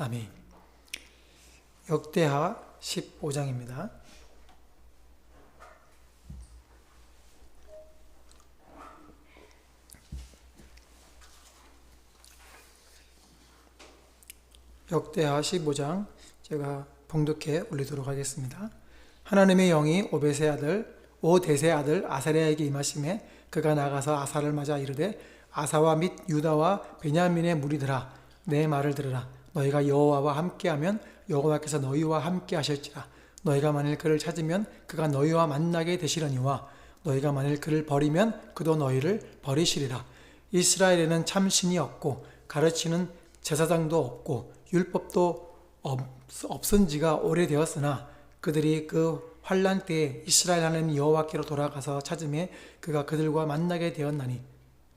아멘. 역대하 15장입니다. 역대하 15장 제가 봉독해 올리도록 하겠습니다. 하나님의 영이 오데스의 아들 아사랴에게 임하심에 그가 나가서 아사를 맞아 이르되 아사와 및 유다와 베냐민의 무리들아 내 말을 들으라. 너희가 여호와와 함께하면 여호와께서 너희와 함께 하실지라. 너희가 만일 그를 찾으면 그가 너희와 만나게 되시려니와 너희가 만일 그를 버리면 그도 너희를 버리시리라. 이스라엘에는 참 신이 없고 가르치는 제사장도 없고 율법도 없은 지가 오래되었으나 그들이 그 환난 때에 이스라엘 하나님 여호와께로 돌아가서 찾음에 그가 그들과 만나게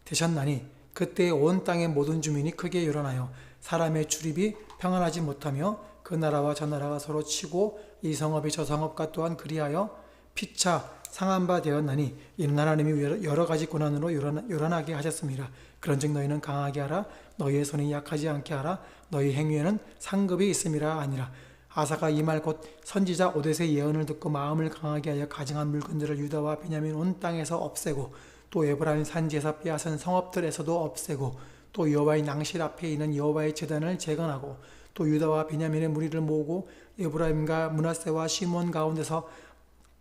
되셨나니 그때 온 땅의 모든 주민이 크게 요란하여 사람의 출입이 평안하지 못하며 그 나라와 저 나라가 서로 치고 이 성읍이 저 성읍과 또한 그리하여 피차 상한 바 되었나니 이는 하나님이 여러 가지 고난으로 요란하게 하셨습니다. 그런즉 너희는 강하게 하라. 너희의 손이 약하지 않게 하라. 너희 행위에는 상급이 있음이라 아니라. 아사가 이 말 곧 선지자 오데스의 예언을 듣고 마음을 강하게 하여 가증한 물건들을 유다와 베냐민 온 땅에서 없애고 또 에브라임 산지에서 빼앗은 성읍들에서도 없애고 또 여호와의 낭실 앞에 있는 여호와의 제단을 재건하고 또 유다와 베냐민의 무리를 모으고 에브라임과 므낫세와 시몬 가운데서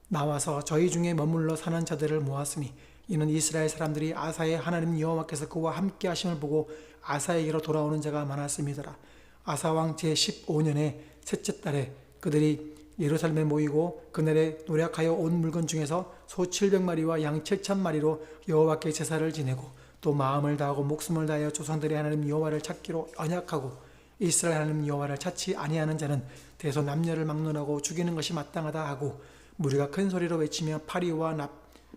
나와서 저희 중에 머물러 사는 자들을 모았으니 이는 이스라엘 사람들이 아사의 하나님 여호와께서 그와 함께 하심을 보고 아사에게로 돌아오는 자가 많았음이더라. 아사 왕 제15년에 셋째 달에 그들이 예루살렘에 모이고 그날에 노력하여 온 물건 중에서 소 700마리와 양 7,000마리로 여호와께 제사를 지내고 또 마음을 다하고 목숨을 다하여 조상들의 하나님 여호와를 찾기로 언약하고 이스라엘 하나님 여호와를 찾지 아니하는 자는 대소 남녀를 막론하고 죽이는 것이 마땅하다 하고 무리가 큰 소리로 외치며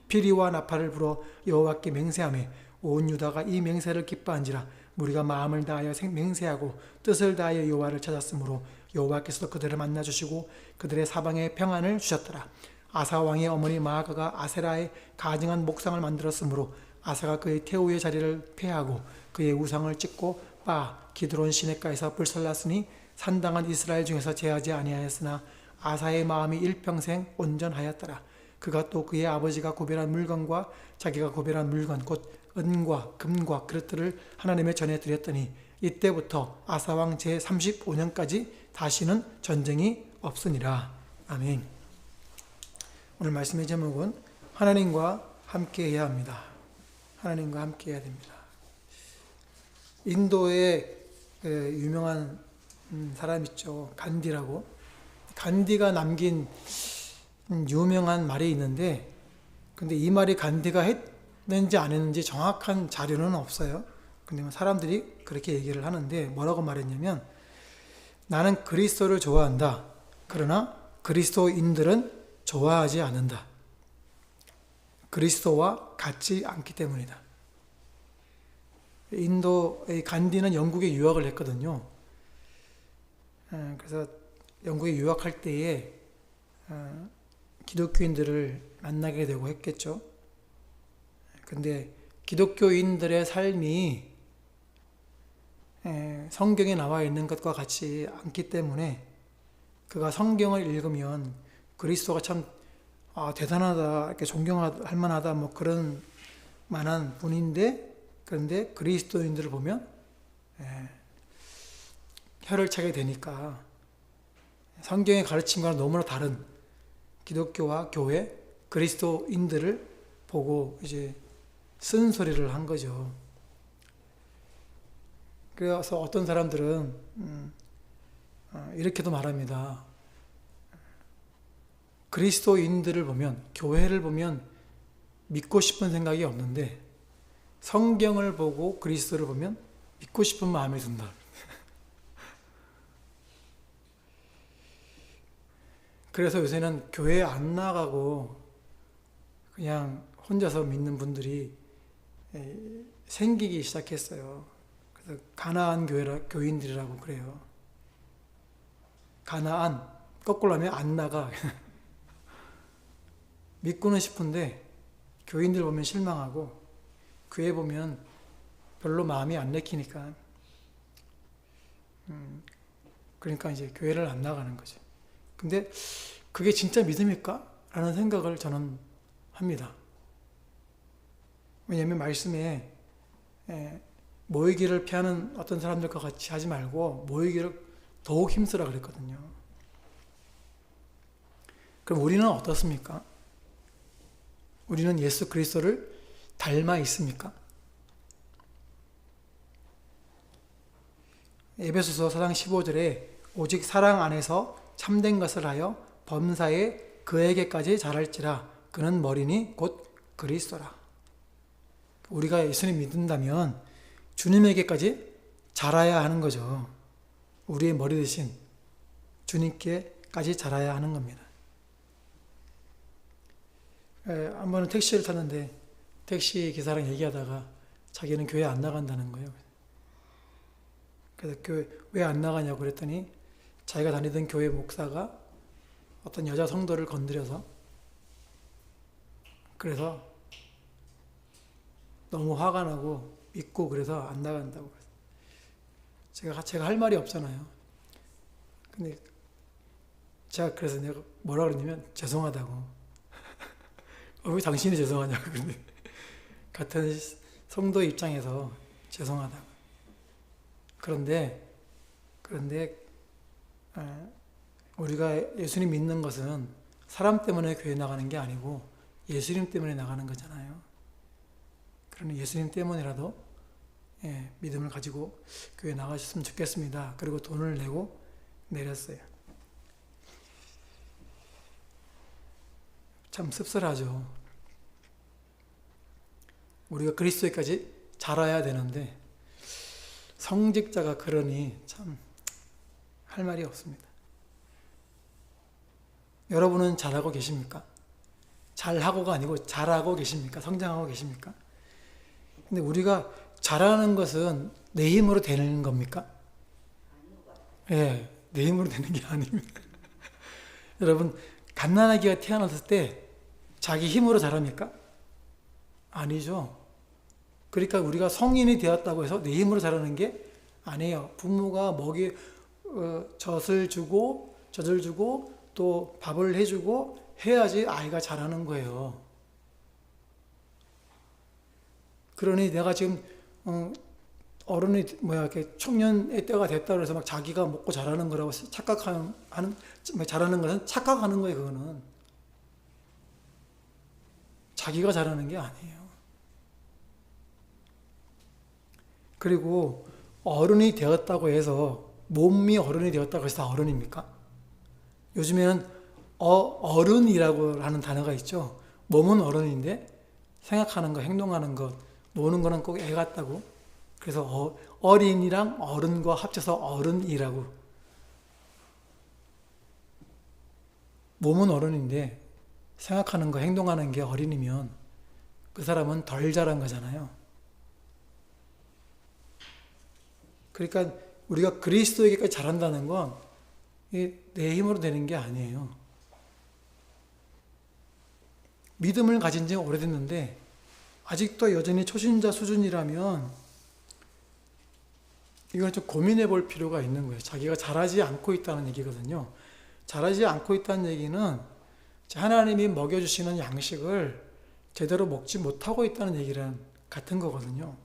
피리와 나팔을 불어 여호와께 맹세하며 온 유다가 이 맹세를 기뻐한지라. 무리가 마음을 다하여 맹세하고 뜻을 다하여 여호와를 찾았으므로 여호와께서도 그들을 만나주시고 그들의 사방에 평안을 주셨더라. 아사 왕의 어머니 마아가가 아세라의 가증한 목상을 만들었으므로 아사가 그의 태우의 자리를 폐하고 그의 우상을 찢고 기드론 시냇가에서 불살랐으니 산당한 이스라엘 중에서 제하지 아니하였으나 아사의 마음이 일평생 온전하였더라. 그가 또 그의 아버지가 구별한 물건과 자기가 구별한 물건 곧 은과 금과 그릇들을 하나님의 전에 드렸더니 이때부터 아사 왕 제35년까지 다시는 전쟁이 없으니라. 아멘. 오늘 말씀의 제목은 하나님과 함께 해야 합니다. 하나님과 함께 해야 됩니다. 인도의 유명한 사람 있죠. 간디라고. 간디가 남긴 유명한 말이 있는데 근데 이 말이 간디가 했는지 안 했는지 정확한 자료는 없어요. 근데 사람들이 그렇게 얘기를 하는데 뭐라고 말했냐면 나는 그리스도를 좋아한다. 그러나 그리스도인들은 좋아하지 않는다. 그리스도와 같지 않기 때문이다. 인도의 간디는 영국에 유학을 했거든요. 그래서 영국에 유학할 때에 기독교인들을 만나게 되고 했겠죠. 근데 기독교인들의 삶이 성경에 나와 있는 것과 같지 않기 때문에 그가 성경을 읽으면 그리스도가 참 대단하다, 이렇게 존경할 만하다, 뭐 그런 만한 분인데, 그런데 그리스도인들을 보면 혀를 차게 되니까 성경의 가르침과 너무나 다른 기독교와 교회, 그리스도인들을 보고 이제 쓴소리를 한 거죠. 그래서 어떤 사람들은 이렇게도 말합니다. 그리스도인들을 보면, 교회를 보면 믿고 싶은 생각이 없는데 성경을 보고 그리스도를 보면 믿고 싶은 마음이 든다. 그래서 요새는 교회 안 나가고 그냥 혼자서 믿는 분들이 생기기 시작했어요. 그래서 가나안 교인들이라고 그래요. 가나안, 거꾸로 하면 안 나가. 믿고는 싶은데 교인들 보면 실망하고 교회 보면 별로 마음이 안 내키니까 그러니까 이제 교회를 안 나가는 거죠. 근데 그게 진짜 믿음일까? 라는 생각을 저는 합니다. 왜냐하면 말씀에 모이기를 피하는 어떤 사람들과 같이 하지 말고 모이기를 더욱 힘쓰라 그랬거든요. 그럼 우리는 어떻습니까? 우리는 예수 그리스도를 닮아 있습니까? 에베소서 4장 15절에 오직 사랑 안에서 참된 것을 하여 범사에 그에게까지 자랄지라 그는 머리니 곧 그리스도라. 우리가 예수님 믿는다면 주님에게까지 자라야 하는 거죠. 우리의 머리 대신 주님께까지 자라야 하는 겁니다. 한 번은 택시를 탔는데 택시 기사랑 얘기하다가 자기는 교회 안 나간다는 거예요. 그래서 교회 왜 안 나가냐고 그랬더니 자기가 다니던 교회 목사가 어떤 여자 성도를 건드려서 그래서 너무 화가 나고 믿고 그래서 안 나간다고 그랬어요. 제가 할 말이 없잖아요. 근데 제가 그래서 내가 뭐라 그랬냐면 죄송하다고. 왜 당신이 죄송하냐고. 근데 같은 성도 입장에서 죄송하다고. 그런데 우리가 예수님 믿는 것은 사람 때문에 교회 나가는 게 아니고 예수님 때문에 나가는 거잖아요. 그러니 예수님 때문이라도 믿음을 가지고 교회 나가셨으면 좋겠습니다. 그리고 돈을 내고 내렸어요. 참 씁쓸하죠. 우리가 그리스도에까지 자라야 되는데 성직자가 그러니 참 할 말이 없습니다. 여러분은 잘하고 계십니까? 잘하고가 아니고 잘하고 계십니까? 성장하고 계십니까? 근데 우리가 잘하는 것은 내 힘으로 되는 겁니까? 예, 내 힘으로 되는 게 아닙니다. 여러분, 갓난아기가 태어났을 때 자기 힘으로 자랍니까? 아니죠. 그러니까 우리가 성인이 되었다고 해서 내 힘으로 자라는 게 아니에요. 부모가 젖을 주고 또 밥을 해주고 해야지 아이가 자라는 거예요. 그러니 내가 지금 어른이 이렇게 청년의 때가 됐다고 해서 막 자기가 먹고 자라는 거라고 자라는 것은 착각하는 거예요. 그거는 자기가 자라는 게 아니에요. 그리고 어른이 되었다고 해서 몸이 어른이 되었다고 해서 다 어른입니까? 요즘에는 어른이라고 하는 단어가 있죠. 몸은 어른인데 생각하는 거, 행동하는 것, 노는 거는 꼭 애 같다고. 그래서 어린이랑 어른과 합쳐서 어른이라고. 몸은 어른인데 생각하는 거, 행동하는 게 어린이면 그 사람은 덜 자란 거잖아요. 그러니까 우리가 그리스도에게까지 자란다는 건 내 힘으로 되는 게 아니에요. 믿음을 가진 지 오래됐는데 아직도 여전히 초신자 수준이라면 이걸 좀 고민해 볼 필요가 있는 거예요. 자기가 잘하지 않고 있다는 얘기거든요. 잘하지 않고 있다는 얘기는 하나님이 먹여주시는 양식을 제대로 먹지 못하고 있다는 얘기랑 같은 거거든요.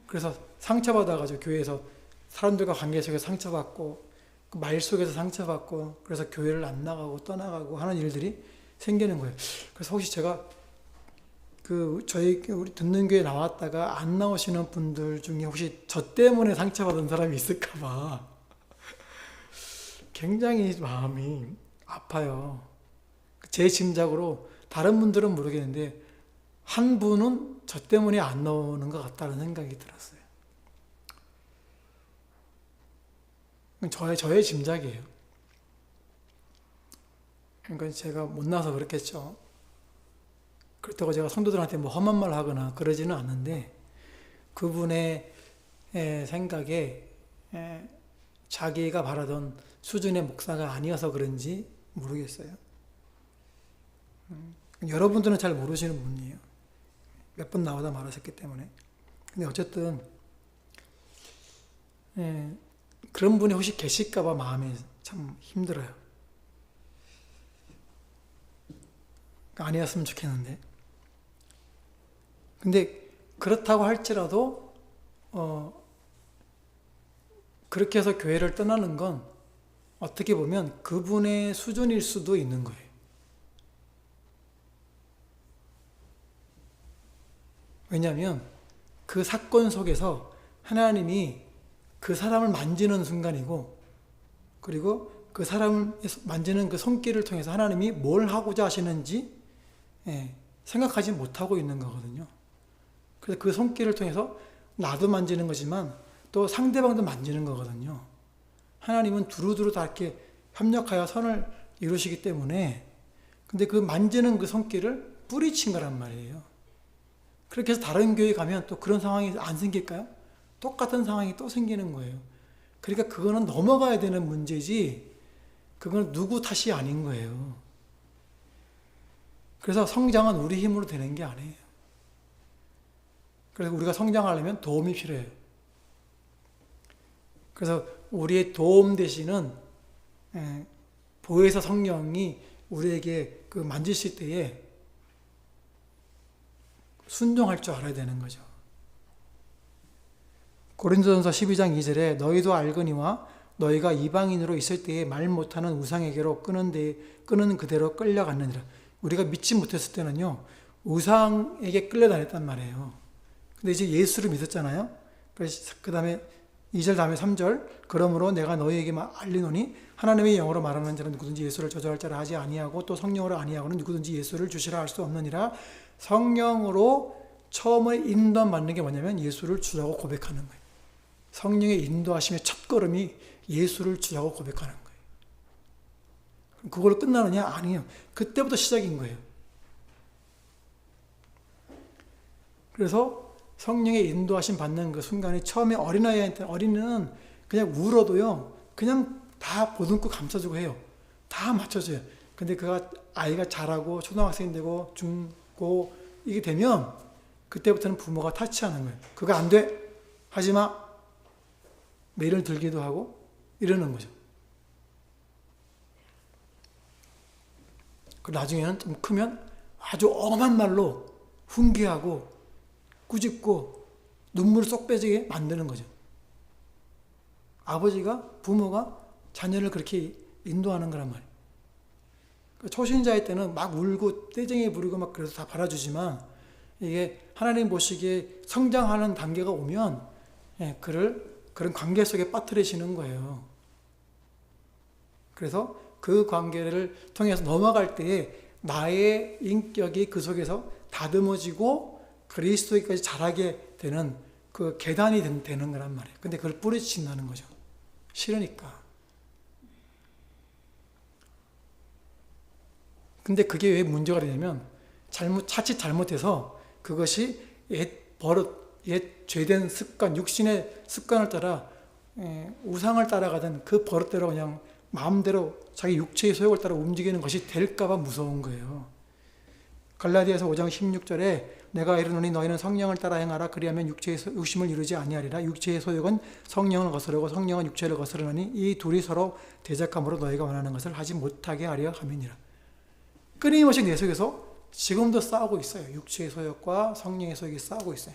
그래서 상처받아가지고 교회에서 사람들과 관계 속에서 상처받고 말 속에서 상처받고 그래서 교회를 안 나가고 떠나가고 하는 일들이 생기는 거예요. 그래서 혹시 제가 우리 듣는 교회 나왔다가 안 나오시는 분들 중에 혹시 저 때문에 상처받은 사람이 있을까봐 굉장히 마음이 아파요. 제 짐작으로 다른 분들은 모르겠는데 한 분은 저 때문에 안 나오는 것 같다는 생각이 들었어요. 저의 짐작이에요. 그러니까 제가 못 나서 그렇겠죠. 그렇다고 제가 성도들한테 험한 말 하거나 그러지는 않는데 그분의 생각에 자기가 바라던 수준의 목사가 아니어서 그런지 모르겠어요. 여러분들은 잘 모르시는 분이에요. 몇 번 나오다 말하셨기 때문에. 근데 어쨌든 그런 분이 혹시 계실까봐 마음이 참 힘들어요. 아니었으면 좋겠는데. 근데 그렇다고 할지라도 그렇게 해서 교회를 떠나는 건 어떻게 보면 그분의 수준일 수도 있는 거예요. 왜냐하면 그 사건 속에서 하나님이 그 사람을 만지는 순간이고, 그리고 그 사람을 만지는 그 손길을 통해서 하나님이 뭘 하고자 하시는지 생각하지 못하고 있는 거거든요. 그래서 그 손길을 통해서 나도 만지는 거지만 또 상대방도 만지는 거거든요. 하나님은 두루두루 다 이렇게 협력하여 선을 이루시기 때문에, 근데 그 만지는 그 손길을 뿌리친 거란 말이에요. 그렇게 해서 다른 교회 가면 또 그런 상황이 안 생길까요? 똑같은 상황이 또 생기는 거예요. 그러니까 그거는 넘어가야 되는 문제지, 그건 누구 탓이 아닌 거예요. 그래서 성장은 우리 힘으로 되는 게 아니에요. 그래서 우리가 성장하려면 도움이 필요해요. 그래서 우리의 도움 되시는 보혜사 성령이 우리에게 그 만지실 때에 순종할 줄 알아야 되는 거죠. 고린도전서 12장 2절에 너희도 알거니와 너희가 이방인으로 있을 때에 말 못하는 우상에게로 끄는 그대로 끌려갔느니라. 우리가 믿지 못했을 때는요, 우상에게 끌려다녔단 말이에요. 근데 이제 예수를 믿었잖아요. 그래서 그 다음에 2절 다음에 3절, 그러므로 내가 너희에게 알리노니 하나님의 영으로 말하는 자는 누구든지 예수를 저주할 자라 하지 아니하고 또 성령으로 아니하고는 누구든지 예수를 주시라 할 수 없느니라. 성령으로 처음에 인도함 받는 게 뭐냐면 예수를 주라고 고백하는 거예요. 성령의 인도하심의 첫걸음이 예수를 주라고 고백하는 거예요. 그걸로 끝나느냐? 아니에요. 그때부터 시작인 거예요. 그래서 성령의 인도하심 받는 그 순간에 처음에 어린아이한테, 어린이는 그냥 울어도요, 그냥 다 보듬고 감싸주고 해요. 다 맞춰줘요. 근데 아이가 자라고 초등학생이 되고 중고 이게 되면 그때부터는 부모가 타치하는 거예요. 그거 안 돼. 하지 마. 매를 들기도 하고 이러는 거죠. 그리고 나중에는 좀 크면 아주 엄한 말로 훈계하고 꾸짖고 눈물을 쏙 빼지게 만드는 거죠. 부모가 자녀를 그렇게 인도하는 거란 말이에요. 초신자일 때는 막 울고 떼쟁이 부리고 막 그래서 다 받아주지만, 이게 하나님 보시기에 성장하는 단계가 오면 그를 그런 관계 속에 빠뜨리시는 거예요. 그래서 그 관계를 통해서 넘어갈 때에 나의 인격이 그 속에서 다듬어지고 그리스도에까지 자라게 되는 그 계단이 되는 거란 말이에요. 근데 그걸 뿌리친다는 거죠. 싫으니까. 근데 그게 왜 문제가 되냐면 자칫 잘못해서 그것이 옛 버릇, 옛 죄된 습관, 육신의 습관을 따라 우상을 따라가던 그 버릇대로 그냥 마음대로 자기 육체의 소욕을 따라 움직이는 것이 될까봐 무서운 거예요. 갈라디아서 5장 16절에 내가 이르노니 너희는 성령을 따라 행하라. 그리하면 육체의 욕심을 이루지 아니하리라. 육체의 소욕은 성령을 거스르고 성령은 육체를 거스르느니 이 둘이 서로 대적함으로 너희가 원하는 것을 하지 못하게 하려 함이니라. 끊임없이 내 속에서 지금도 싸우고 있어요. 육체의 소욕과 성령의 소욕이 싸우고 있어요.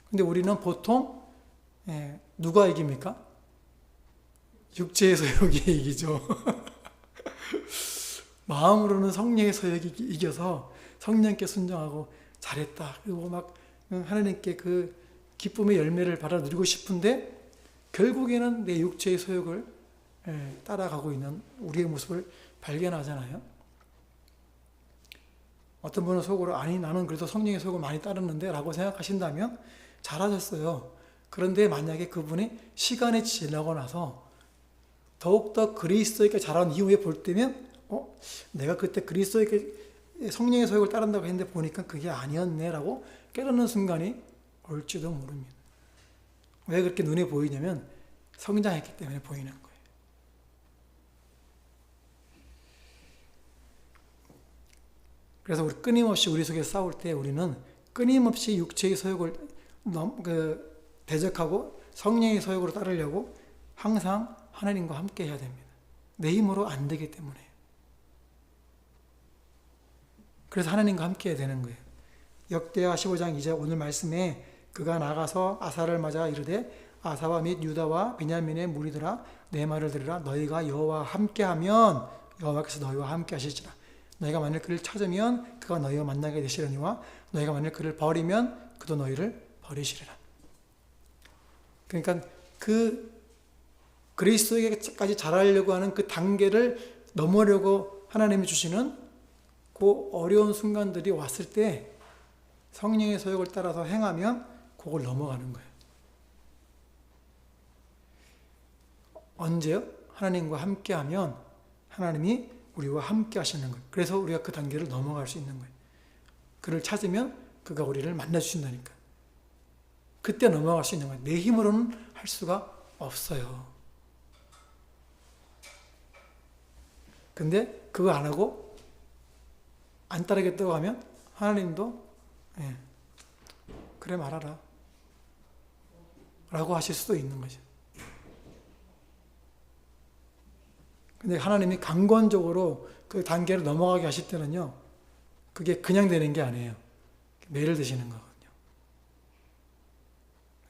근데 우리는 보통 누가 이깁니까? 육체의 소욕이 이기죠. 마음으로는 성령의 소욕이 이겨서 성령께 순종하고 잘했다. 그리고 막 하나님께 그 기쁨의 열매를 받아 누리고 싶은데 결국에는 내 육체의 소욕을 따라가고 있는 우리의 모습을 발견하잖아요. 어떤 분은 속으로 아니 나는 그래도 성령의 소욕을 많이 따르는데 라고 생각하신다면 잘하셨어요. 그런데 만약에 그분이 시간이 지나고 나서 더욱더 그리스도에게 자라온 이후에 볼 때면 내가 그때 그리스도에게 성령의 소욕을 따른다고 했는데 보니까 그게 아니었네 라고 깨닫는 순간이 올지도 모릅니다. 왜 그렇게 눈에 보이냐면 성장했기 때문에 보이는 거예요. 그래서 우리 끊임없이 우리 속에 싸울 때 우리는 끊임없이 육체의 소욕을 대적하고 성령의 소욕으로 따르려고 항상 하나님과 함께 해야 됩니다. 내 힘으로 안 되기 때문에. 그래서 하나님과 함께 해야 되는 거예요. 역대하 15장 2절 오늘 말씀에 그가 나가서 아사를 맞아 이르되 아사와 및 유다와 베냐민의 무리들아 내 말을 들으라. 너희가 여호와와 함께하면 여호와께서 너희와 함께 하실지라. 너희가 만일 그를 찾으면 그가 너희와 만나게 되시려니와 너희가 만일 그를 버리면 그도 너희를 버리시리라. 그러니까 그 그리스도에게까지 자라려고 하는 그 단계를 넘으려고 하나님이 주시는 그 어려운 순간들이 왔을 때 성령의 소욕을 따라서 행하면 그걸 넘어가는 거예요. 언제요? 하나님과 함께하면 하나님이 우리와 함께 하시는 거예요. 그래서 우리가 그 단계를 넘어갈 수 있는 거예요. 그를 찾으면 그가 우리를 만나주신다니까. 그때 넘어갈 수 있는 거예요. 내 힘으로는 할 수가 없어요. 근데 그거 안 하고 안 따르겠다고 하면 하나님도 그래 말하라 라고 하실 수도 있는 거죠. 근데 하나님이 강권적으로 그 단계를 넘어가게 하실 때는요, 그게 그냥 되는 게 아니에요. 매를 드시는 거거든요.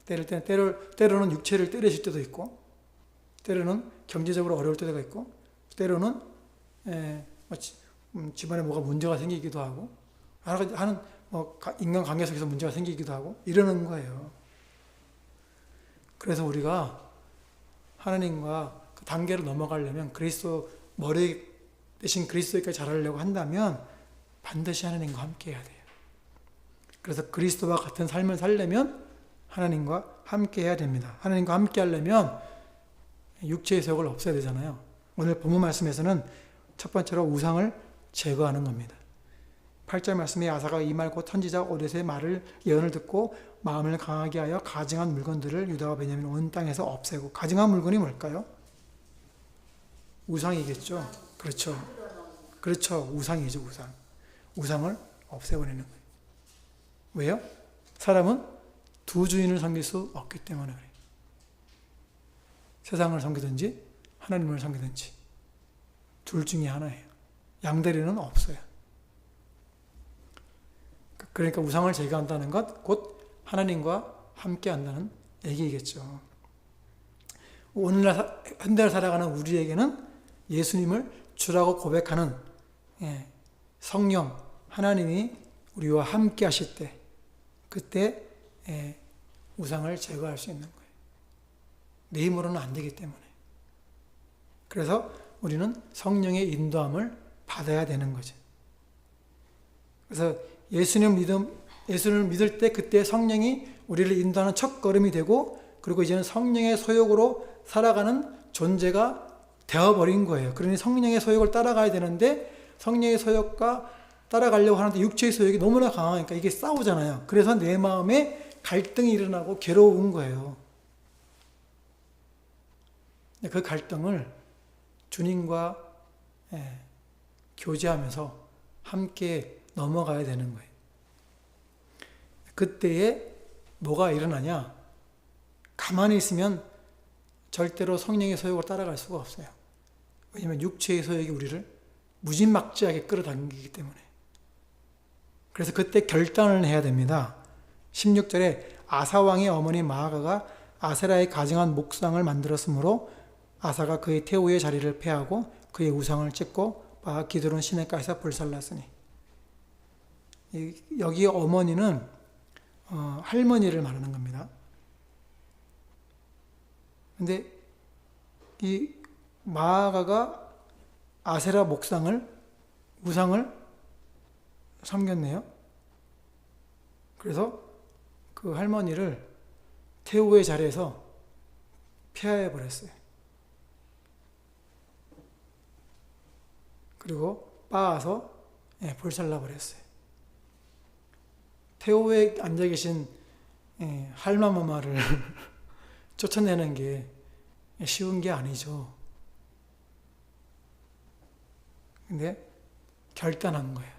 때릴 때는 때로는 육체를 때리실 때도 있고, 때로는 경제적으로 어려울 때가 있고, 때로는 집안에 뭐가 문제가 생기기도 하고, 하는 인간관계 속에서 문제가 생기기도 하고 이러는 거예요. 그래서 우리가 하나님과 그 단계를 넘어가려면 그리스도 머리 대신 그리스도에까지 자라려고 한다면 반드시 하나님과 함께 해야 돼요. 그래서 그리스도와 같은 삶을 살려면 하나님과 함께 해야 됩니다. 하나님과 함께 하려면 육체의 소욕을 없애야 되잖아요. 오늘 본문 말씀에서는 첫 번째로 우상을 제거하는 겁니다. 8절 말씀에 아사가 이 말 곧 선지자 오뎃의 말을 예언을 듣고 마음을 강하게 하여 가증한 물건들을 유다와 베냐민 온 땅에서 없애고. 가증한 물건이 뭘까요? 우상이겠죠. 그렇죠. 우상이죠. 우상을 없애버리는 거예요. 왜요? 사람은 두 주인을 섬길 수 없기 때문에 그래요. 세상을 섬기든지 하나님을 섬기든지 둘 중에 하나예요. 양다리는 없어요. 그러니까 우상을 제거한다는 것, 곧 하나님과 함께 한다는 얘기겠죠. 오늘날 현대를 살아가는 우리에게는 예수님을 주라고 고백하는 성령, 하나님이 우리와 함께 하실 때, 그때 우상을 제거할 수 있는 거예요. 내 힘으로는 안 되기 때문에. 그래서 우리는 성령의 인도함을 받아야 되는 거죠. 그래서 예수님을 믿을 때 그때 성령이 우리를 인도하는 첫 걸음이 되고, 그리고 이제는 성령의 소욕으로 살아가는 존재가 되어버린 거예요. 그러니 성령의 소욕을 따라가야 되는데 성령의 소욕과 따라가려고 하는데 육체의 소욕이 너무나 강하니까 이게 싸우잖아요. 그래서 내 마음에 갈등이 일어나고 괴로운 거예요. 그 갈등을 주님과 교제하면서 함께 넘어가야 되는 거예요. 그때에 뭐가 일어나냐? 가만히 있으면 절대로 성령의 소욕을 따라갈 수가 없어요. 왜냐하면 육체의 소욕이 우리를 무지막지하게 끌어당기기 때문에. 그래서 그때 결단을 해야 됩니다. 16절에 아사왕의 어머니 마아가가 아세라의 가증한 목상을 만들었으므로 아사가 그의 태우의 자리를 폐하고 그의 우상을 찢고 기드론 시내가에서 불살랐으니. 여기 어머니는 할머니를 말하는 겁니다. 근데 이 마아가가 아세라 우상을 섬겼네요. 그래서 그 할머니를 태우의 자리에서 폐하해 버렸어요. 그리고 빻아서 불살라 버렸어요. 태호에 앉아 계신 할마마마를 쫓아내는 게 쉬운 게 아니죠. 근데 결단한 거예요.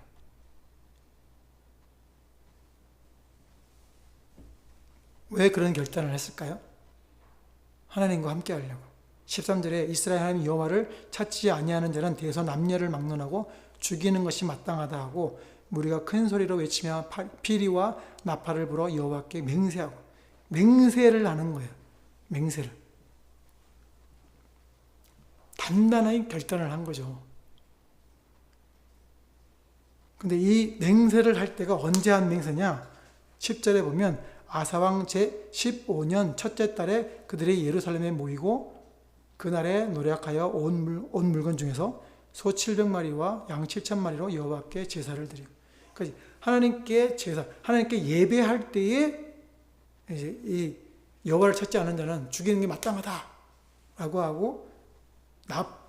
왜 그런 결단을 했을까요? 하나님과 함께 하려고. 13절에 이스라엘 하나님 여호와를 찾지 아니하는 자는 대서 남녀를 막론하고 죽이는 것이 마땅하다 하고 무리가 큰 소리로 외치며 피리와 나팔을 불어 여호와께 맹세하고, 맹세를 하는 거예요. 맹세를. 단단하게 결단을 한 거죠. 근데 이 맹세를 할 때가 언제 한 맹세냐? 10절에 보면 아사왕 제15년 첫째 달에 그들이 예루살렘에 모이고 그날에 노력하여 온 물건 중에서 소 700마리와 양 7,000마리로 여호와께 제사를 드리고, 그러니까 하나님께 제사, 하나님께 예배할 때에 이제 이 여호와를 찾지 않은 자는 죽이는 게 마땅하다라고 하고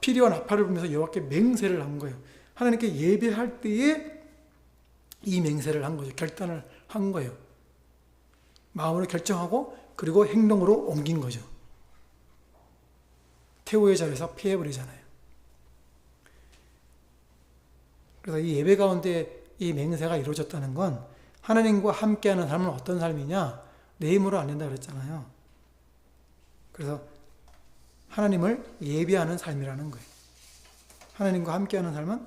피리와 나팔을 불면서 여호와께 맹세를 한 거예요. 하나님께 예배할 때에 이 맹세를 한 거죠. 결단을 한 거예요. 마음으로 결정하고 그리고 행동으로 옮긴 거죠. 태우의 자리에서 피해버리잖아요. 그래서 이 예배 가운데 이 맹세가 이루어졌다는 건 하나님과 함께하는 삶은 어떤 삶이냐? 내 힘으로 안 된다 그랬잖아요. 그래서 하나님을 예배하는 삶이라는 거예요. 하나님과 함께하는 삶은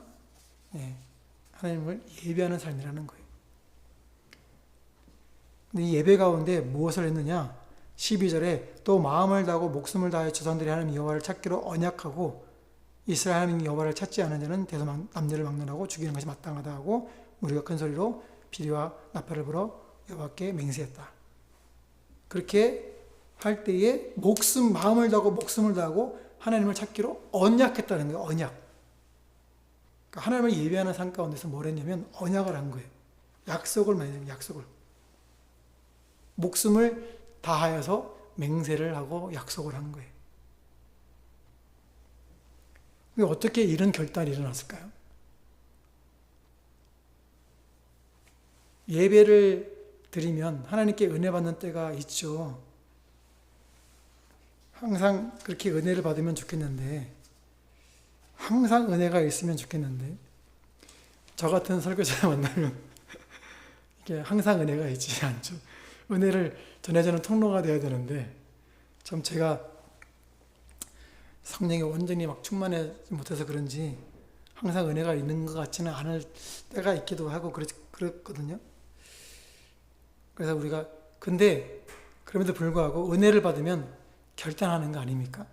하나님을 예배하는 삶이라는 거예요. 근데 이 예배 가운데 무엇을 했느냐? 12절에 또 마음을 다하고 목숨을 다하여 조상들이 하나님 여호와를 찾기로 언약하고 이스라엘 하나님 여호와를 찾지 않은 자는 대서 남녀를 막론하고 죽이는 것이 마땅하다 하고 우리가 큰 소리로 피리와 나팔을 불어 여호와께 맹세했다. 그렇게 할 때에 마음을 다하고 목숨을 다하고 하나님을 찾기로 언약했다는 거예요. 언약. 그러니까 하나님을 예배하는 삶 가운데서 뭘 했냐면 언약을 한 거예요. 약속을 맺은 약속을. 목숨을 다하여서 맹세를 하고 약속을 한 거예요. 어떻게 이런 결단이 일어났을까요? 예배를 드리면 하나님께 은혜 받는 때가 있죠. 항상 그렇게 은혜를 받으면 좋겠는데, 항상 은혜가 있으면 좋겠는데, 저 같은 설교자 만나면 이게 항상 은혜가 있지 않죠. 은혜를 전해주는 통로가 되어야 되는데, 참 제가 성령이 완전히 막 충만하지 못해서 그런지 항상 은혜가 있는 것 같지는 않을 때가 있기도 하고 그렇거든요. 그래서 우리가 근데 그럼에도 불구하고 은혜를 받으면 결단하는 거 아닙니까?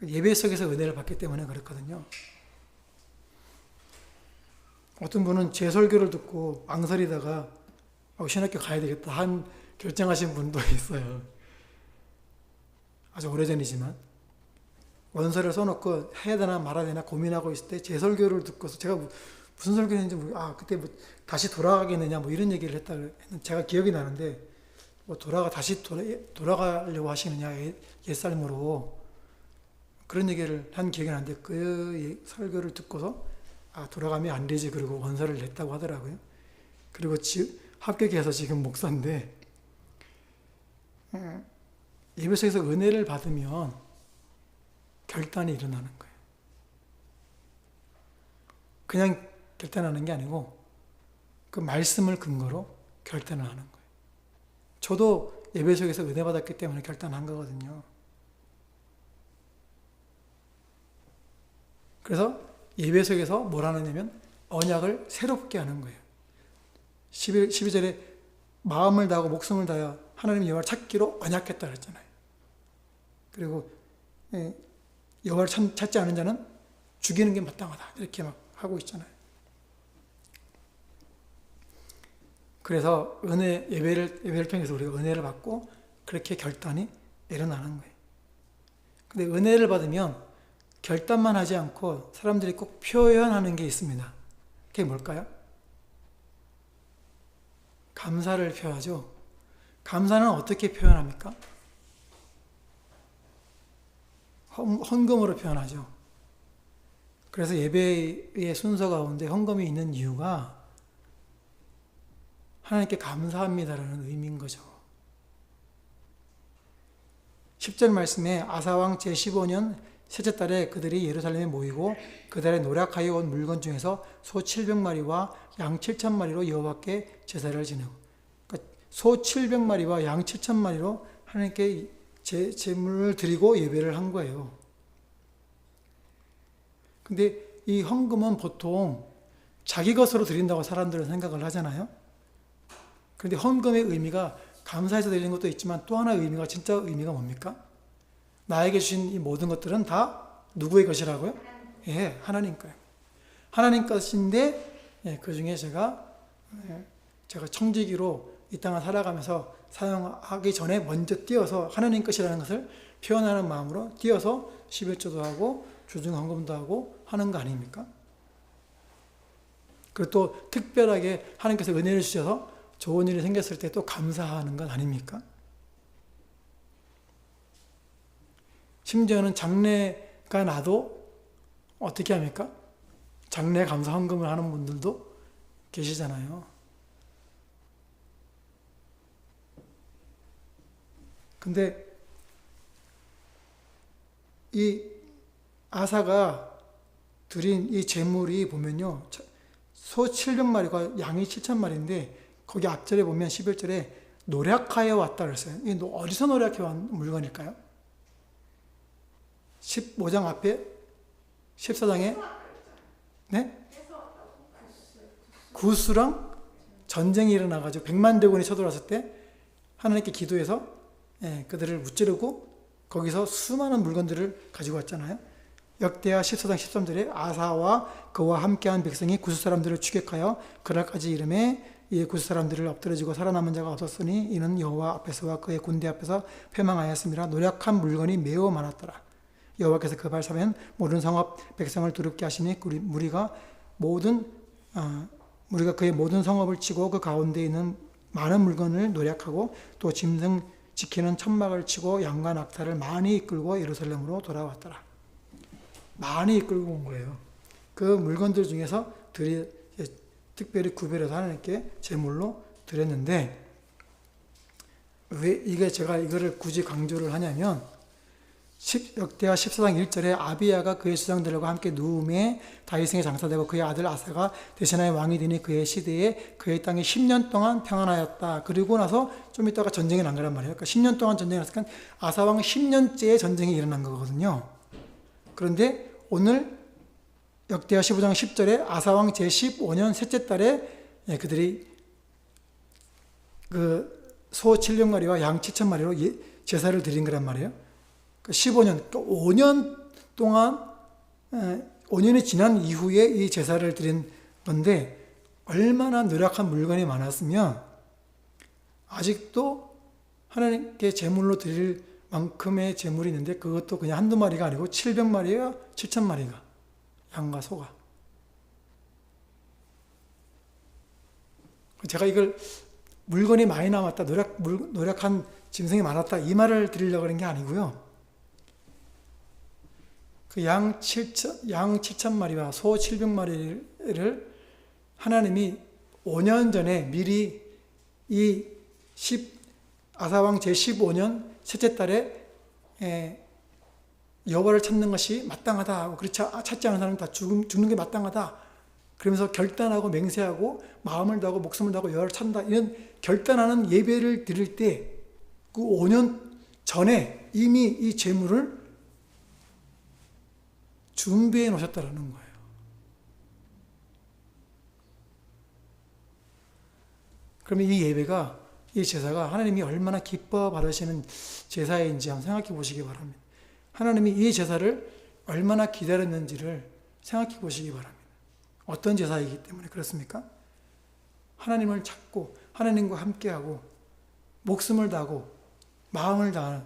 예배 속에서 은혜를 받기 때문에 그렇거든요. 어떤 분은 제 설교를 듣고 망설이다가 신학교 가야 되겠다 한 결정하신 분도 있어요. 아주 오래전이지만 원서를 써놓고 해야 되나 말아야 되나 고민하고 있을 때 제 설교를 듣고서 제가 무슨 설교를 했는지 그때 다시 돌아가겠느냐 이런 얘기를 했다. 제가 기억이 나는데 다시 돌아가려고 하시느냐 옛삶으로 그런 얘기를 한 기억이 나는데 그 설교를 듣고서 돌아가면 안 되지 그러고 원서를 냈다고 하더라고요. 그리고 합격해서 지금 목사인데 예배 속에서 은혜를 받으면 결단이 일어나는 거예요. 그냥 결단하는 게 아니고 그 말씀을 근거로 결단을 하는 거예요. 저도 예배 속에서 은혜 받았기 때문에 결단한 거거든요. 그래서 예배 속에서 뭘 하느냐면 언약을 새롭게 하는 거예요. 12절에 마음을 다하고 목숨을 다하여 하나님 여호와를 찾기로 언약했다 그랬잖아요. 그리고 여호와를 찾지 않은 자는 죽이는 게 마땅하다 이렇게 막 하고 있잖아요. 그래서 예배를 통해서 우리가 은혜를 받고 그렇게 결단이 일어나는 거예요. 근데 은혜를 받으면 결단만 하지 않고 사람들이 꼭 표현하는 게 있습니다. 그게 뭘까요? 감사를 표하죠. 감사는 어떻게 표현합니까? 헌금으로 표현하죠. 그래서 예배의 순서 가운데 헌금이 있는 이유가 하나님께 감사합니다라는 의미인 거죠. 10절 말씀에 아사왕 제15년 셋째 달에 그들이 예루살렘에 모이고 그 달에 노략하여 온 물건 중에서 소 700마리와 양 7,000마리로 여호와께 제사를 지내고, 그러니까 소 700마리와 양 7,000마리로 하나님께 제물을 드리고 예배를 한 거예요. 근데 이 헌금은 보통 자기 것으로 드린다고 사람들은 생각을 하잖아요. 그런데 헌금의 의미가 감사해서 드리는 것도 있지만 또 하나의 의미가, 진짜 의미가 뭡니까? 나에게 주신 이 모든 것들은 다 누구의 것이라고요? 예, 하나님 거예요. 하나님 것인데, 예, 그 중에 제가 청지기로 이 땅을 살아가면서 사용하기 전에 먼저 띄어서 하나님 것이라는 것을 표현하는 마음으로 띄어서 11조도 하고 주중 헌금도 하고 하는 거 아닙니까? 그리고 또 특별하게 하나님께서 은혜를 주셔서 좋은 일이 생겼을 때 또 감사하는 건 아닙니까? 심지어는 장래가 나도 어떻게 합니까? 장래 감사 헌금을 하는 분들도 계시잖아요. 근데 이 아사가 드린 이 제물이 보면요, 소 700마리가 양이 7,000마리인데 거기 앞절에 보면 11절에 노력하여 왔다 그랬어요. 이게 어디서 노력해 온 물건일까요? 15장 앞에 14장에 네? 구스랑 전쟁이 일어나가지고 100만 대군이 쳐들어왔을 때 하나님께 기도해서, 예, 그들을 무찌르고 거기서 수많은 물건들을 가지고 왔잖아요. 역대하 14장 13절에 아사와 그와 함께한 백성이 구스 사람들을 추격하여 그날까지 이름에 이 구스 사람들을 엎드려지고 살아남은 자가 없었으니 이는 여호와 앞에서와 그의 군대 앞에서 패망하였습니다. 노력한 물건이 매우 많았더라. 여호와께서 그 발사면 모든 성읍 백성을 두렵게 하시니 무리가 그의 모든 성읍을 치고 그 가운데 있는 많은 물건을 노력하고 또 짐승 지키는 천막을 치고 양과 낙타를 많이 이끌고 예루살렘으로 돌아왔더라. 많이 이끌고 온 거예요. 그 물건들 중에서 특별히 구별해서 하나님께 제물로 드렸는데, 왜 제가 이거를 굳이 강조를 하냐면 역대하 14장 1절에 아비야가 그의 수장들과 함께 누움에 다윗에게 장사되고 그의 아들 아사가 대신하여 왕이 되니 그의 시대에 그의 땅이 10년 동안 평안하였다. 그리고 나서 좀 있다가 전쟁이 난 거란 말이에요. 그러니까 10년 동안 전쟁이 났으니까 아사왕 10년째의 전쟁이 일어난 거거든요. 그런데 오늘 역대하 15장 10절에 아사왕 제15년 셋째 달에, 예, 그들이 그 소 700마리와 양 7,000마리로 제사를 드린 거란 말이에요. 15년, 5년 동안, 5년이 지난 이후에 이 제사를 드린 건데, 얼마나 노력한 물건이 많았으면 아직도 하나님께 제물로 드릴 만큼의 제물이 있는데 그것도 그냥 한두 마리가 아니고 700마리와 7,000마리가 양과 소가. 제가 이걸 물건이 많이 남았다, 노력한 짐승이 많았다 이 말을 드리려고 하는 게 아니고요. 그 양 7,000마리와 소 700마리를 하나님이 5년 전에 미리 이 아사왕 제15년 셋째 달에 여호와를 찾는 것이 마땅하다. 그렇지 찾지 않은 사람은 다 죽는 게 마땅하다. 그러면서 결단하고 맹세하고 마음을 다하고 목숨을 다하고 여호와를 찾는다. 이런 결단하는 예배를 드릴 때 그 5년 전에 이미 이 제물을 준비해 놓으셨다는 거예요. 그러면 이 예배가, 이 제사가 하나님이 얼마나 기뻐 받으시는 제사인지 한번 생각해 보시기 바랍니다. 하나님이 이 제사를 얼마나 기다렸는지를 생각해 보시기 바랍니다. 어떤 제사이기 때문에 그렇습니까? 하나님을 찾고 하나님과 함께하고 목숨을 다하고 마음을 다하는,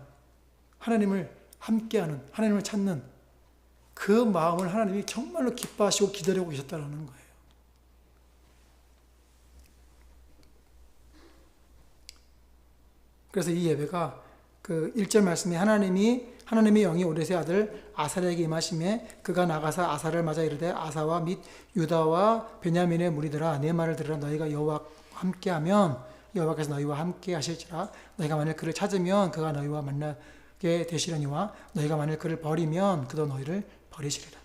하나님을 함께하는, 하나님을 찾는 그 마음을 하나님이 정말로 기뻐하시고 기다리고 계셨다는 거예요. 그래서 이 예배가 그 1절 말씀에 하나님의 영이 오벳의 아들 아사랴에게 임하심에 그가 나가서 아사를 맞아 이르되 아사와 및 유다와 베냐민의 무리들아 내 말을 들으라. 너희가 여호와와 함께하면 여호와께서 너희와 함께 하실지라. 너희가 만일 그를 찾으면 그가 너희와 만나게 되시려니와 너희가 만일 그를 버리면 그도 너희를 버리시리라.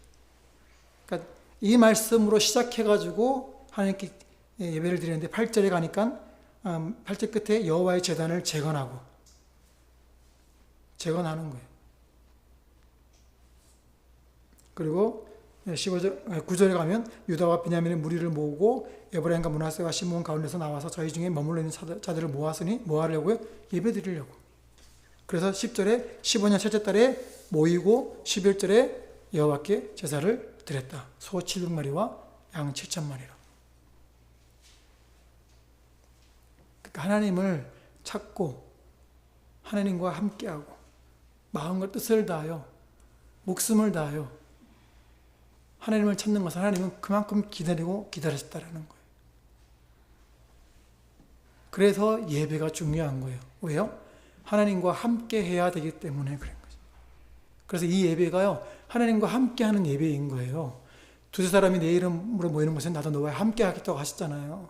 그러니까 이 말씀으로 시작해가지고 하나님께 예배를 드리는데 8절에 가니까 8절 끝에 여호와의 제단을 재건하고 재건하는 거예요. 그리고 9절에 가면 유다와 베냐민의 무리를 모으고 에브라임과 므낫세와 시므온 가운데서 나와서 저희 중에 머물러 있는 자들을 모았으니 뭐 하려고요? 예배 드리려고. 그래서 10절에 15년 첫째 달에 모이고 11절에 여호와께 제사를 드렸다. 소 700마리와 양 7,000마리로. 그러니까 하나님을 찾고 하나님과 함께하고 마음과 뜻을 다하여 목숨을 다하여 하나님을 찾는 것은 하나님은 그만큼 기다리고 기다리셨다라는 거예요. 그래서 예배가 중요한 거예요. 왜요? 하나님과 함께 해야 되기 때문에 그런 거죠. 그래서 이 예배가요, 하나님과 함께 하는 예배인 거예요. 두세 사람이 내 이름으로 모이는 것은 나도 너와 함께 하겠다고 하셨잖아요.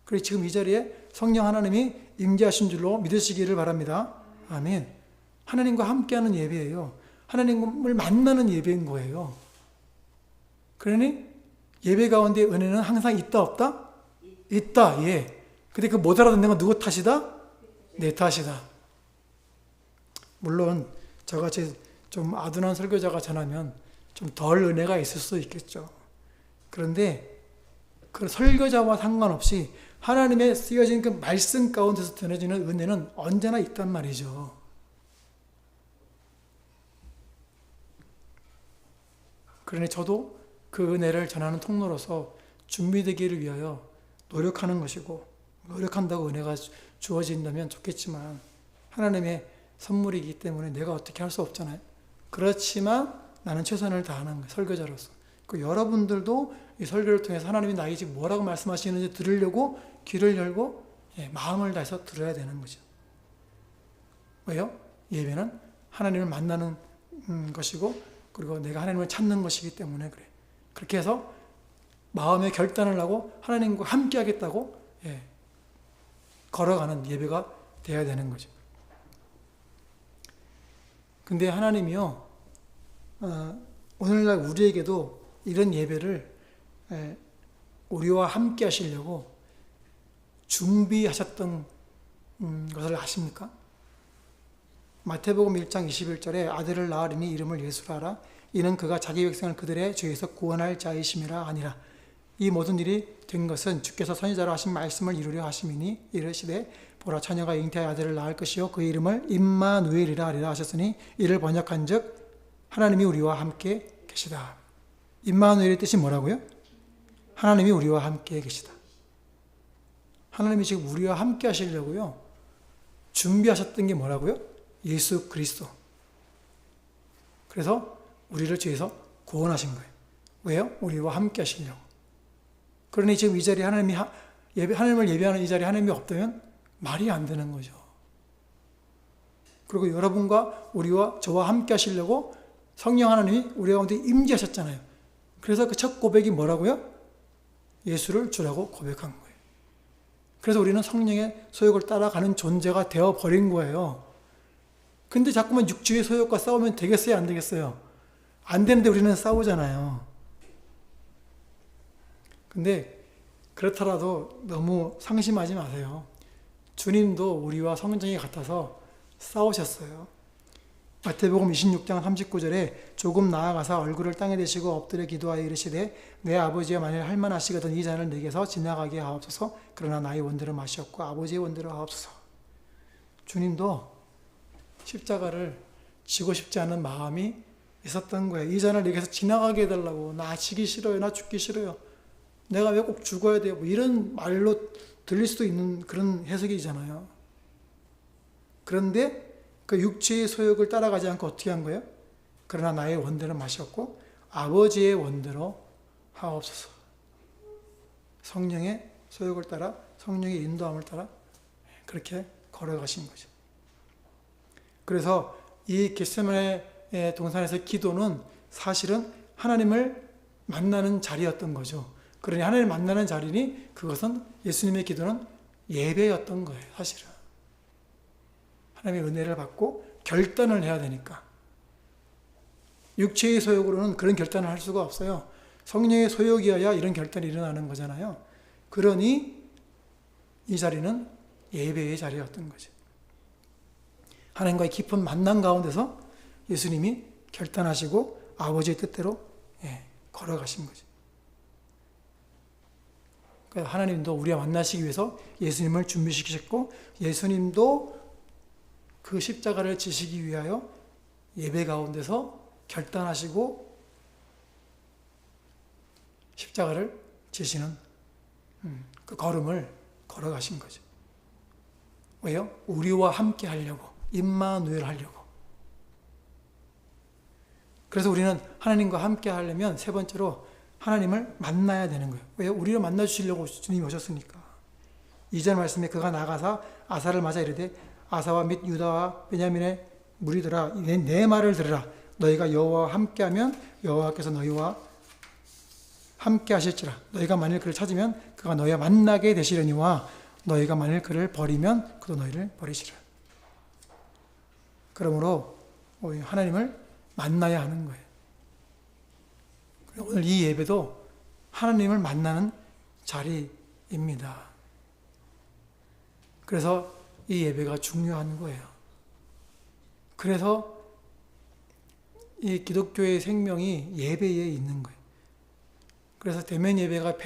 그래서 지금 이 자리에 성령 하나님이 임재하신 줄로 믿으시기를 바랍니다. 아멘. 하나님과 함께 하는 예배예요. 하나님을 만나는 예배인 거예요. 그러니 예배 가운데 은혜는 항상 있다 없다? 있다. 예. 근데 그 못 알아듣는 건 누구 탓이다? 내 탓이다. 물론 저같이 좀 아둔한 설교자가 전하면 좀 덜 은혜가 있을 수 있겠죠. 그런데 그 설교자와 상관없이 하나님의 쓰여진 그 말씀 가운데서 전해지는 은혜는 언제나 있단 말이죠. 그러니 저도 그 은혜를 전하는 통로로서 준비되기를 위하여 노력하는 것이고, 노력한다고 은혜가 주어진다면 좋겠지만 하나님의 선물이기 때문에 내가 어떻게 할 수 없잖아요. 그렇지만 나는 최선을 다하는 거예요. 설교자로서. 그 여러분들도 이 설교를 통해서 하나님이 나에게 지금 뭐라고 말씀하시는지 들으려고 귀를 열고 마음을 다해서 들어야 되는 거죠. 왜요? 예배는 하나님을 만나는 것이고, 그리고 내가 하나님을 찾는 것이기 때문에 그래요. 그렇게 해서 마음의 결단을 하고 하나님과 함께 하겠다고 걸어가는 예배가 되어야 되는 거죠. 근데 하나님이요, 오늘날 우리에게도 이런 예배를 우리와 함께 하시려고 준비하셨던 것을 아십니까? 마태복음 1장 21절에 아들을 낳으리니 이름을 예수라 하라. 이는 그가 자기 백성을 그들의 죄에서 구원할 자이심이라 하니라. 이 모든 일이 된 것은 주께서 선지자로 하신 말씀을 이루려 하심이니 이르시되 보라 처녀가 잉태하여 아들을 낳을 것이요 그 이름을 임마누엘이라 하리라 하셨으니 이를 번역한즉 하나님이 우리와 함께 계시다. 임마누엘의 뜻이 뭐라고요? 하나님이 우리와 함께 계시다. 하나님이 지금 우리와 함께 하시려고요 준비하셨던 게 뭐라고요? 예수 그리스도. 그래서 우리를 죄에서 구원하신 거예요. 왜요? 우리와 함께 하시려고. 그러니 지금 이 자리에 하나님을 예배하는 이 자리에 하나님이 없다면 말이 안 되는 거죠. 그리고 여러분과 우리와 저와 함께 하시려고 성령 하나님이 우리 가운데 임재하셨잖아요. 그래서 그 첫 고백이 뭐라고요? 예수를 주라고 고백한 거예요. 그래서 우리는 성령의 소욕을 따라가는 존재가 되어버린 거예요. 근데 자꾸만 육체의 소욕과 싸우면 되겠어요? 안 되겠어요? 안 되는데 우리는 싸우잖아요. 근데 그렇더라도 너무 상심하지 마세요. 주님도 우리와 성정이 같아서 싸우셨어요. 마태복음 26장 39절에 조금 나아가서 얼굴을 땅에 대시고 엎드려 기도하여 이르시되 내 아버지여 만일 할만하시거든 이 잔을 내게서 지나가게 하옵소서. 그러나 나의 원대로 마시옵고 아버지의 원대로 하옵소서. 주님도 십자가를 지고 싶지 않은 마음이 있었던 거예요. 이 잔을 내게서 지나가게 해달라고. 나 지기 싫어요. 나 죽기 싫어요. 내가 왜 꼭 죽어야 돼요? 뭐 이런 말로 들릴 수도 있는 그런 해석이잖아요. 그런데 그 육체의 소욕을 따라가지 않고 어떻게 한 거예요? 그러나 나의 원대로 마셨고 아버지의 원대로 하옵소서. 성령의 소욕을 따라 성령의 인도함을 따라 그렇게 걸어가신 거죠. 그래서 이 겟세마네 동산에서 기도는 사실은 하나님을 만나는 자리였던 거죠. 그러니 하나님을 만나는 자리니 그것은 예수님의 기도는 예배였던 거예요. 사실은. 하나님의 은혜를 받고 결단을 해야 되니까. 육체의 소욕으로는 그런 결단을 할 수가 없어요. 성령의 소욕이어야 이런 결단이 일어나는 거잖아요. 그러니 이 자리는 예배의 자리였던 거죠. 하나님과의 깊은 만남 가운데서 예수님이 결단하시고 아버지의 뜻대로 걸어가신 거죠. 그러니까 하나님도 우리와 만나시기 위해서 예수님을 준비시키셨고, 예수님도 그 십자가를 지시기 위하여 예배 가운데서 결단하시고 십자가를 지시는 그 걸음을 걸어가신 거죠. 왜요? 우리와 함께 하려고, 임마누엘 하려고. 그래서 우리는 하나님과 함께 하려면 세 번째로 하나님을 만나야 되는 거예요. 왜요? 우리를 만나 주시려고 주님이 오셨으니까. 2절 말씀에 그가 나가사 아사를 맞아 이르되 아사와 및 유다와 베냐민의 무리들아 내 말을 들으라. 너희가 여호와와 함께하면 여호와께서 너희와 함께 하실지라. 너희가 만일 그를 찾으면 그가 너희와 만나게 되시려니와 너희가 만일 그를 버리면 그도 너희를 버리시리라. 그러므로 하나님을 만나야 하는 거예요. 오늘 이 예배도 하나님을 만나는 자리입니다. 그래서 이 예배가 중요한 거예요. 그래서 이 기독교의 생명이 예배에 있는 거예요. 그래서 대면 예배가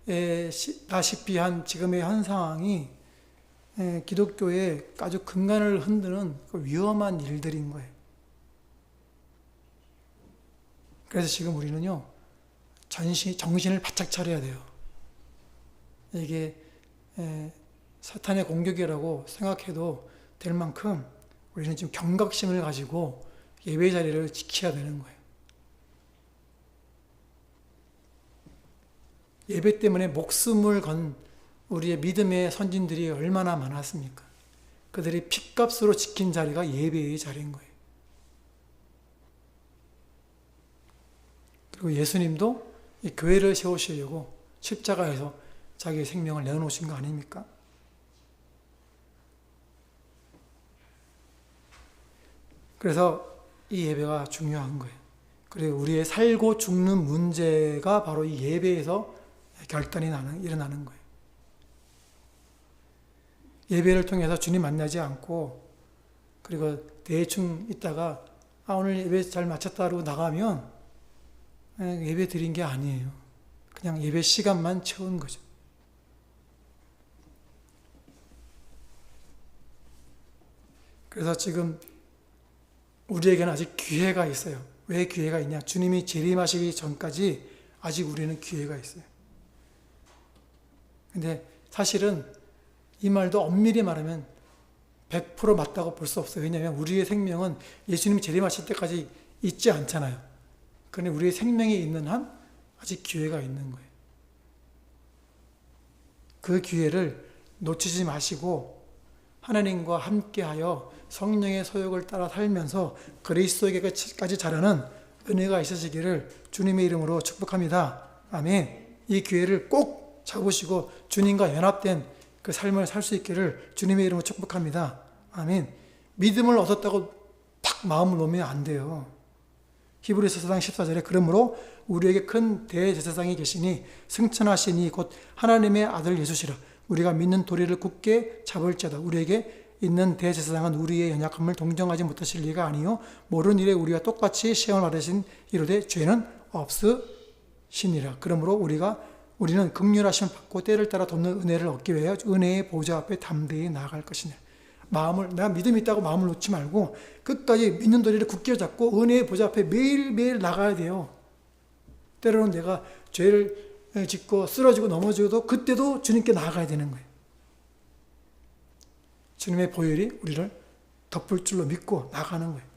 폐지되다시피 한 지금의 현 상황이 기독교의 아주 근간을 흔드는 위험한 일들인 거예요. 그래서 지금 우리는요, 정신을 바짝 차려야 돼요. 이게 사탄의 공격이라고 생각해도 될 만큼 우리는 지금 경각심을 가지고 예배 자리를 지켜야 되는 거예요. 예배 때문에 목숨을 건 우리의 믿음의 선진들이 얼마나 많았습니까? 그들이 핏값으로 지킨 자리가 예배의 자리인 거예요. 그리고 예수님도 이 교회를 세우시려고 십자가에서 자기의 생명을 내어놓으신 거 아닙니까? 그래서 이 예배가 중요한 거예요. 그리고 우리의 살고 죽는 문제가 바로 이 예배에서 결단이 일어나는 거예요. 예배를 통해서 주님 만나지 않고, 그리고 대충 있다가 오늘 예배 잘 마쳤다 하고 나가면 예배 드린 게 아니에요. 그냥 예배 시간만 채운 거죠. 그래서 지금 우리에게는 아직 기회가 있어요. 왜 기회가 있냐? 주님이 재림하시기 전까지 아직 우리는 기회가 있어요. 근데 사실은 이 말도 엄밀히 말하면 100% 맞다고 볼 수 없어요. 왜냐하면 우리의 생명은 예수님이 재림하실 때까지 있지 않잖아요. 그런데 우리의 생명에 있는 한 아직 기회가 있는 거예요. 그 기회를 놓치지 마시고 하나님과 함께하여 성령의 소욕을 따라 살면서 그리스도에게까지 자라는 은혜가 있으시기를 주님의 이름으로 축복합니다. 아멘. 이 기회를 꼭 잡으시고 주님과 연합된 그 삶을 살 수 있기를 주님의 이름으로 축복합니다. 아멘. 믿음을 얻었다고 팍 마음을 놓으면 안 돼요. 히브리서 4장 14절에 그러므로 우리에게 큰 대제사장이 계시니 승천하시니 곧 하나님의 아들 예수시라. 우리가 믿는 도리를 굳게 잡을지어다. 우리에게 있는 대제사장은 우리의 연약함을 동정하지 못하실 리가 아니요 모르는 일에 우리와 똑같이 시험을 받으신 이르되 죄는 없으시니라. 그러므로 우리는 긍휼하심을 받고 때를 따라 돕는 은혜를 얻기 위하여 은혜의 보좌 앞에 담대히 나아갈 것이냐. 내가 믿음이 있다고 마음을 놓지 말고 끝까지 믿는 도리를 굳게 잡고 은혜의 보좌 앞에 매일매일 나가야 돼요. 때로는 내가 죄를 짓고 쓰러지고 넘어져도 그때도 주님께 나아가야 되는 거예요. 주님의 보혈이 우리를 덮을 줄로 믿고 나가는 거예요.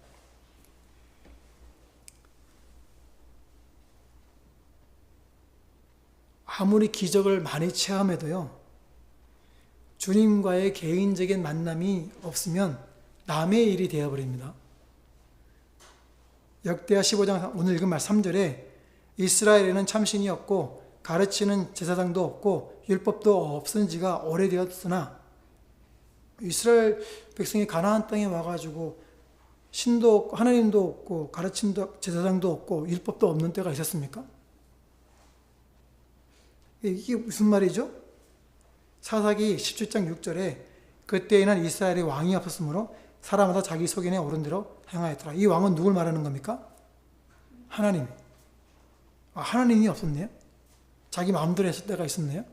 아무리 기적을 많이 체험해도요, 주님과의 개인적인 만남이 없으면 남의 일이 되어버립니다. 역대하 15장 오늘 읽은 말 3절에 이스라엘에는 참신이 없고 가르치는 제사장도 없고 율법도 없은 지가 오래되었으나, 이스라엘 백성이 가나안 땅에 와가지고 신도 없고 하나님도 없고 가르치는 제사장도 없고 율법도 없는 때가 있었습니까? 이게 무슨 말이죠? 사사기 17장 6절에 그때에는 이스라엘의 왕이 없었으므로 사람마다 자기 소견에 오른 대로 행하였더라. 이 왕은 누굴 말하는 겁니까? 하나님. 하나님이 없었네요? 자기 마음대로 했을 때가 있었네요?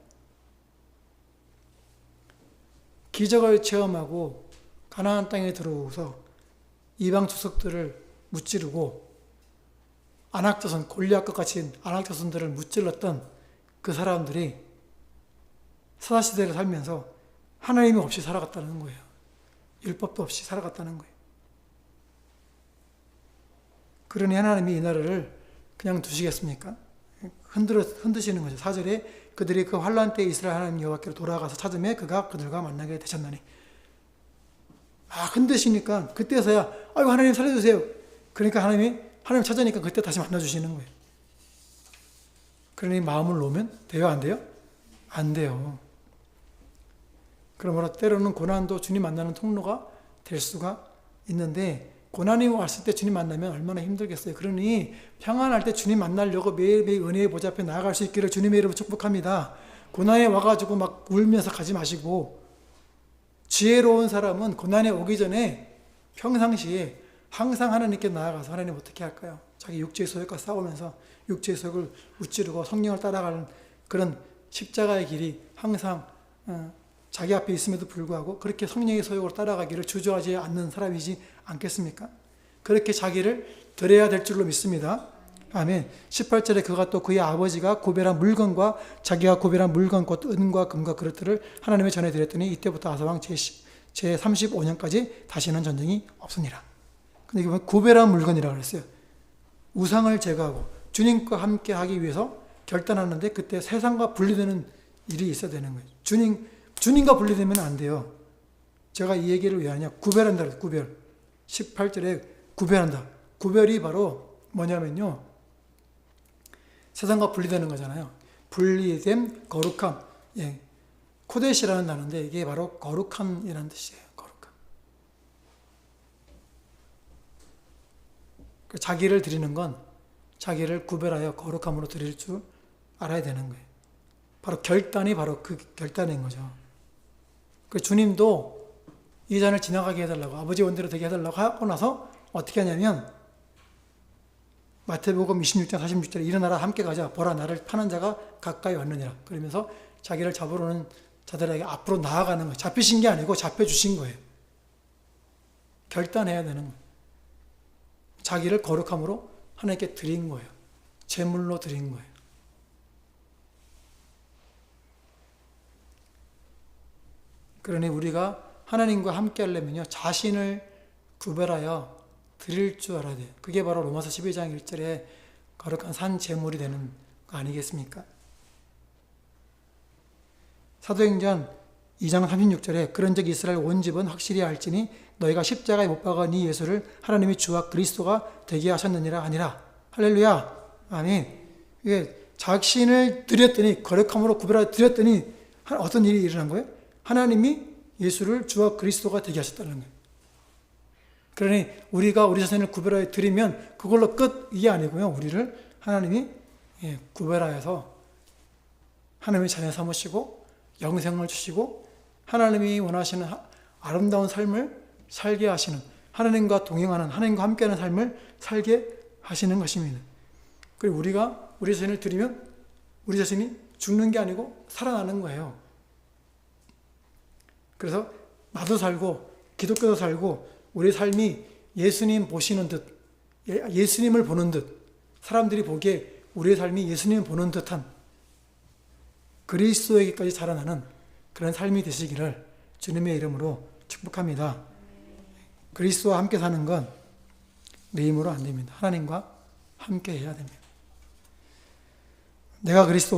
기적을 체험하고 가나안 땅에 들어오서 이방 주석들을 무찌르고 안악자손, 골리앗과 같이 안악자손들을 무찔렀던 그 사람들이 사사시대를 살면서 하나님이 없이 살아갔다는 거예요. 율법도 없이 살아갔다는 거예요. 그러니 하나님이 이 나라를 그냥 두시겠습니까? 흔드시는 거죠. 4절에 그들이 그 환난 때에 이스라엘 하나님 여호와께로 돌아가서 찾으매 그가 그들과 만나게 되셨나니. 흔드시니까 그때서야 아이고 하나님 살려주세요. 그러니까 하나님 찾으니까 그때 다시 만나주시는 거예요. 그러니 마음을 놓으면 돼요? 안 돼요? 안 돼요. 그러므로 때로는 고난도 주님 만나는 통로가 될 수가 있는데 고난이 왔을 때 주님 만나면 얼마나 힘들겠어요. 그러니 평안할 때 주님 만나려고 매일매일 은혜의 보좌 앞에 나아갈 수 있기를 주님의 이름으로 축복합니다. 고난에 와가지고 막 울면서 가지 마시고, 지혜로운 사람은 고난에 오기 전에 평상시에 항상 하나님께 나아가서 하나님 어떻게 할까요? 자기 육체의 소욕과 싸우면서 육체의 소욕을 무찌르고 성령을 따라가는 그런 십자가의 길이 항상 자기 앞에 있음에도 불구하고 그렇게 성령의 소욕으로 따라가기를 주저하지 않는 사람이지 않겠습니까? 그렇게 자기를 드려야 될 줄로 믿습니다. 아멘. 18절에 그가 또 그의 아버지가 고별한 물건과 자기가 고별한 물건 곧 은과 금과 그릇들을 하나님의 전에 드렸더니 이때부터 아사왕 제35년까지 다시는 전쟁이 없으니라. 근데 이게 고별한 물건이라고 그랬어요. 우상을 제거하고 주님과 함께 하기 위해서 결단하는데 그때 세상과 분리되는 일이 있어야 되는 거예요. 주님과 분리되면 안 돼요. 제가 이 얘기를 왜 하냐? 구별한다 그래요. 구별. 18절에 구별한다. 구별이 바로 뭐냐면요. 세상과 분리되는 거잖아요. 분리됨, 거룩함. 예. 코데시라는 단어인데 이게 바로 거룩함이라는 뜻이에요. 거룩함. 자기를 드리는 건 자기를 구별하여 거룩함으로 드릴 줄 알아야 되는 거예요. 바로 결단이 바로 그 결단인 거죠. 주님도 이 잔을 지나가게 해달라고, 아버지 원대로 되게 해달라고 하고 나서 어떻게 하냐면 마태복음 26장 46절에 일어나라 함께 가자. 보라 나를 파는 자가 가까이 왔느니라. 그러면서 자기를 잡으러 오는 자들에게 앞으로 나아가는 거예요. 잡히신 게 아니고 잡혀주신 거예요. 결단해야 되는 거예요. 자기를 거룩함으로 하나님께 드린 거예요. 제물로 드린 거예요. 그러니 우리가 하나님과 함께 하려면요, 자신을 구별하여 드릴 줄 알아야 돼요. 그게 바로 로마서 12장 1절에 거룩한 산 제물이 되는 거 아니겠습니까? 사도행전 2장 36절에 그런즉 이스라엘 온 집은 확실히 알지니 너희가 십자가에 못 박은 이 예수를 하나님이 주와 그리스도가 되게 하셨느니라 하니라. 할렐루야. 아멘. 이게 자신을 드렸더니, 거룩함으로 구별하여 드렸더니 어떤 일이 일어난 거예요? 하나님이 예수를 주와 그리스도가 되게 하셨다는 거예요. 그러니 우리가 우리 자신을 구별하여 드리면 그걸로 끝, 이게 아니고요. 우리를 하나님이 구별하여서 하나님의 자녀 삼으시고 영생을 주시고 하나님이 원하시는 아름다운 삶을 살게 하시는, 하나님과 동행하는, 하나님과 함께하는 삶을 살게 하시는 것입니다. 그리고 우리가 우리 자신을 드리면 우리 자신이 죽는 게 아니고 살아나는 거예요. 그래서 나도 살고 기독교도 살고 우리 삶이 예수님 보시는 듯, 예수님을 보는 듯, 사람들이 보기에 우리의 삶이 예수님을 보는 듯한 그리스도에게까지 자라나는 그런 삶이 되시기를 주님의 이름으로 축복합니다. 그리스도와 함께 사는 건 내 힘으로 안 됩니다. 하나님과 함께 해야 됩니다. 내가 그리스도